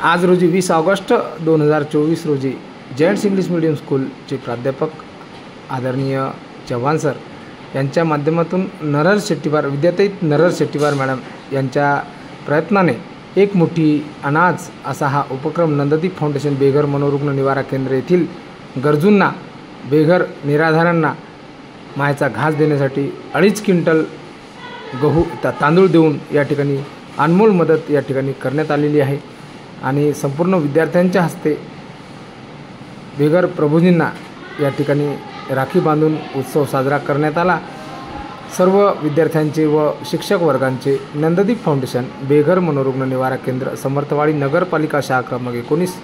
आज रोजी 20 ऑगस्ट 2024 रोजी जेंट्स इंग्लिश मीडियम स्कूलचे प्राध्यापक आदरणीय चव्हाण सर यांच्या माध्यमातून नरहर शेट्टीवार विद्याताई नरहर शेट्टीवार मॅडम यांच्या प्रयत्नाने एक मुठी अनाज असा हा उपक्रम नंददीप फाउंडेशन बेघर मनोरुग्ण निवारा केंद्र येथील गरजूंना बेघर निराधारांना मायेचा घास देण्यासाठी 2.5 क्विंटल गहू तांदूळ देऊन या ठिकाणी अनमोल मदत या ठिकाणी करण्यात आलेली आहे आणि संपूर्ण विद्यार्थ्यांच्या हस्ते बेघर प्रभूजींना या ठिकाणी राखी बांधून उत्सव साजरा करण्यात आला। सर्व विद्यार्थ्यांचे व शिक्षक वर्गांचे नंददीप फाउंडेशन बेघर मनोरुग्ण निवारा केंद्र समर्थवाडी नगरपालिका शाखा क्रमांक 19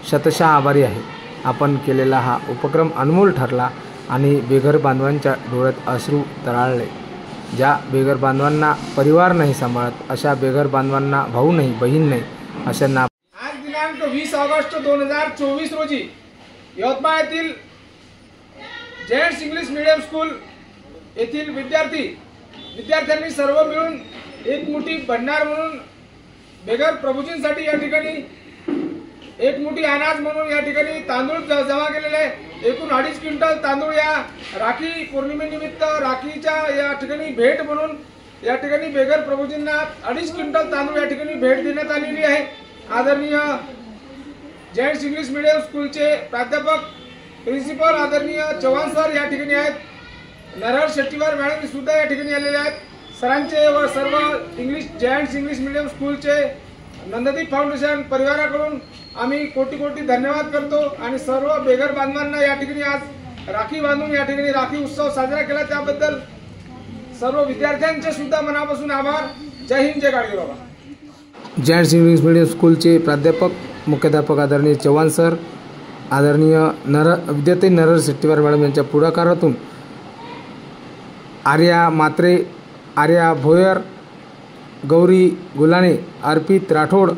शतशः आभारी आहे। आपण केलेला हा उपक्रम अनमोल ठरला आणि बेघर बांधवांच्या डोळ्यात अश्रू तळाळले। ज्या बेघर बांधवांना परिवार नाही सांभाळत अशा बेघर बांधवांना भाऊ नाही बहीण नाही अशांना आज दिनांक 20 ऑगस्ट 2024 रोजी यवतमाळ येथील जेंट्स इंग्लिश मीडियम स्कूल येथील विद्यार्थ्यांनी सर्व मिळून एक मुठी भंडार म्हणून बेघर प्रभूजींसाठी या ठिकाणी एक मुठी अनाज म्हणून या ठिकाणी तांदूळ जमा केलेले आहे। एकूण 2.5 क्विंटल तांदूळ या राखी पौर्णिमेनिमित्त राखीच्या या ठिकाणी भेट म्हणून या ठिकाणी बेघर प्रभूजींना 2.5 क्विंटल तांदूळ या ठिकाणी भेट देण्यात आलेली आहे। आदरणीय जेंट्स इंग्लिश मीडियम स्कूलचे प्राध्यापक प्रिन्सिपल आदरणीय चव्हाण सर या ठिकाणी आहेत। नरहर शेट्टीवार मॅडम सुद्धा या ठिकाणी आलेले आहेत। सरांचे व सर्व जेंट्स इंग्लिश मीडियम स्कूलचे नंददीप फाउंडेशन परिवाराकडून आम्ही कोटी धन्यवाद करतो आणि सर्व बेघर बांधवांना या ठिकाणी आज राखी बांधून या ठिकाणी राखी उत्सव साजरा केला त्याबद्दल सर्व विद्यार्थ्यांचे सुद्धा मनापासून आभार। जय हिंद जय Gadge Baba. Gents English medium स्कूलचे प्राध्यापक मुख्याध्यापक आदरणीय चव्हाण सर आदरणीय विद्याताई नरहर शेट्टीवार मॅडम यांच्या पुढाकारातून आर्या मात्रे आर्या भोयर गौरी गुलाने अर्पित राठोड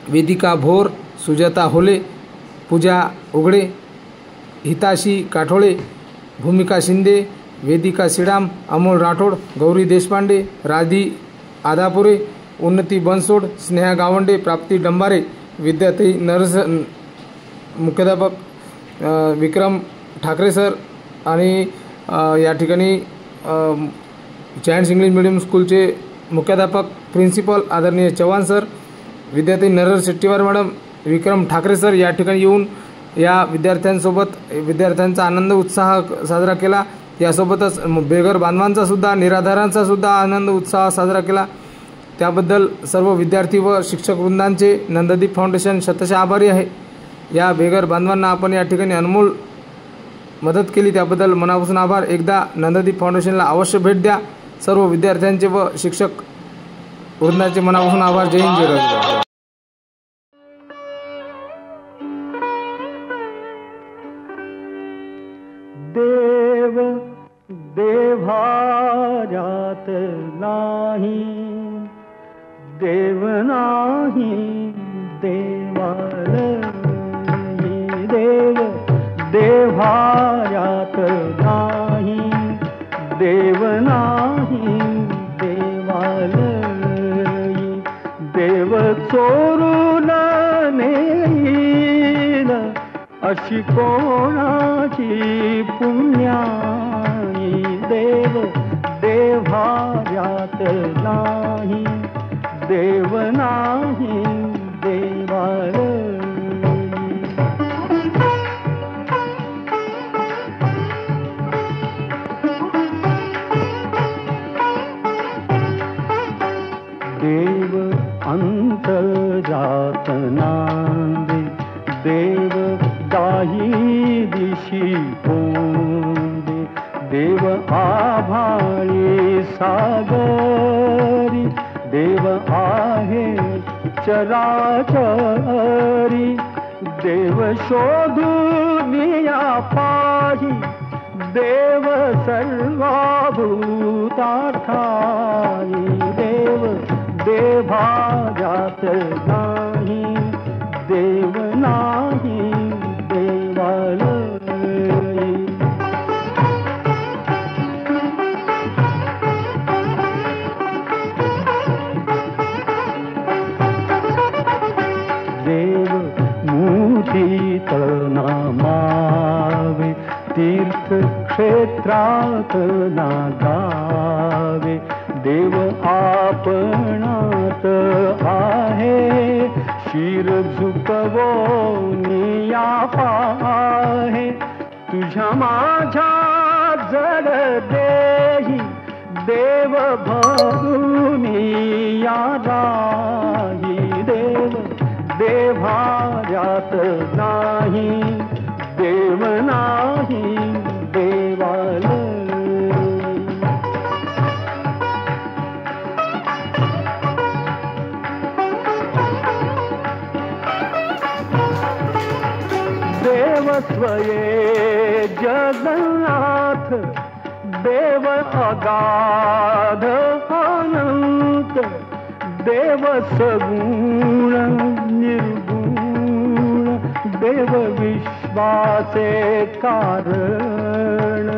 वेदिका भोर सुजाता होले पूजा उघडे हिताशी काठोळे भूमिका शिंदे वेदिका सिडाम अमोल राठोड गौरी देशपांडे राधी आदापुरे उन्नती बनसोड स्नेहा गावंडे प्राप्ती डंबारे विद्याताई नरहर मुख्याध्यापक विक्रम ठाकरे सर आणि या ठिकाणी जेंट्स इंग्लिश मीडियम स्कूलचे मुख्याध्यापक प्रिन्सिपल आदरणीय चव्हाण सर विद्याताई नरहर शेट्टीवार मॅडम विक्रम ठाकरे सर या ठिकाणी येऊन या विद्यार्थ्यांसोबत विद्यार्थ्यांचा आनंद उत्साह साजरा केला। यासोबतच बेघर बांधवांचा सुद्धा निराधारांचा सुद्धा आनंद उत्साह साजरा केला। त्याबद्दल सर्व विद्यार्थी व शिक्षक वृंदांचे नंददीप फाउंडेशन शतशः आभारी आहे। या बेघर बांधवांना आपण या ठिकाणी अनमोल मदत केली त्याबद्दल मनापासून आभार। एकदा नंददीप फाउंडेशनला अवश्य भेट द्या। सर्व विद्यार्थ्यांचे व शिक्षक वृंदांचे मनापासून आभार। जय हिंद जय गाडगे। देव देवाजात नाही देव नाही देवालयी देव देवाजात नाही देव नाही देवालयी देव चोरून नेईल अशी कोणाची पुण्याई देव देवाजात नाही देव नाही देवालयी देव अंतर्जात नांदे देव दाही दिशी पोंदे देव आभाळी सागरी देव आहे चराचरी देव शोधुनिया पाही देव सर्वभूतार्थाई देव देवाजात नाही देव नाही देवालयी क्षेत्रात नागावे देव आपणात आहे शिर झुकवोनिया पाहे तुझ्या माझ्या जड देही देव भरुनिया राही देव देवाऱ्यात नाही देव नाही देवाल देव स्वये जगन्नाथ देव अगाध अनंत देव सगुण निर्गुण देव विश्वाचे कारण